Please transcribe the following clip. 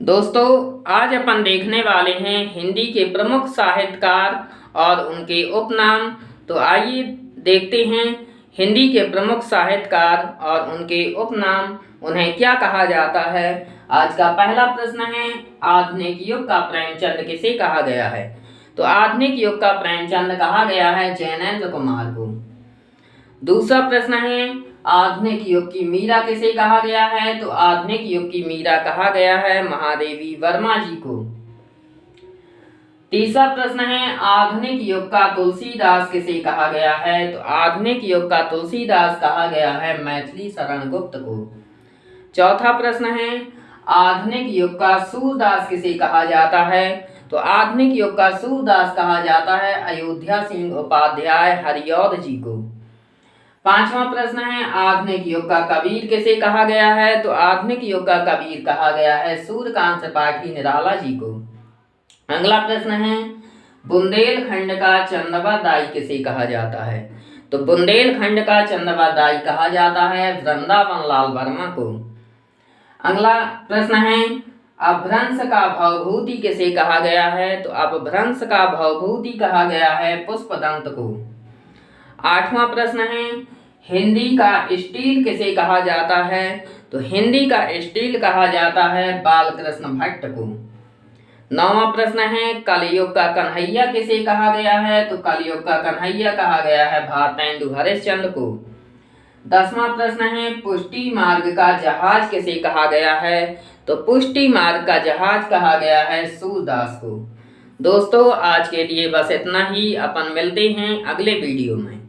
दोस्तों, आज अपन देखने वाले हैं हिंदी के प्रमुख साहित्यकार और उनके उपनाम। तो आइए देखते हैं हिंदी के प्रमुख साहित्यकार और उनके उपनाम, उन्हें क्या कहा जाता है। आज का पहला प्रश्न है, आधुनिक युग का प्रेमचंद किसे कहा गया है। तो आधुनिक युग का प्रेमचंद कहा गया है जैनेन्द्र कुमार को। दूसरा प्रश्न है, आधुनिक युग की मीरा किसे कहा गया है। तो आधुनिक युग की मीरा कहा गया है महादेवी वर्मा जी को। तीसरा प्रश्न है, आधुनिक युग का तुलसीदास किसे कहा गया है। तो आधुनिक युग का तुलसीदास कहा गया है मैथिली शरण गुप्त को। चौथा प्रश्न है, आधुनिक युग का सूरदास किसे कहा जाता है। तो आधुनिक युग का सूरदास कहा जाता है अयोध्या सिंह उपाध्याय हरिऔध जी को। पांचवा प्रश्न है, आधुनिक युग का कबीर किसे कहा गया है। तो आधुनिक युग का कबीर कहा गया है सूर्यकांत त्रिपाठी निराला जी को। अगला प्रश्न है, बुंदेलखंड का चंदवादाई किसे कहा जाता है। तो बुंदेलखंड का चंदवादाई कहा जाता है वृंदावन लाल वर्मा को। अगला प्रश्न है, अपभ्रंश का भवभूति किसे कहा गया है। तो अपभ्रंश का भवभूति कहा गया है पुष्पदंत को। आठवां प्रश्न है, हिंदी का स्टील किसे कहा जाता है। तो हिंदी का स्टील कहा जाता है बालकृष्ण भट्ट को। नौवां प्रश्न है, कलयुग का कन्हैया किसे कहा गया है। तो कलयुग का कन्हैया कहा गया है भारतेंदु हरिश्चंद्र को। 10वां प्रश्न है, पुष्टि मार्ग का जहाज किसे कहा गया है। तो पुष्टि मार्ग का जहाज कहा गया है सूरदास को। दोस्तों, आज के लिए बस इतना ही। अपन मिलते हैं अगले वीडियो में।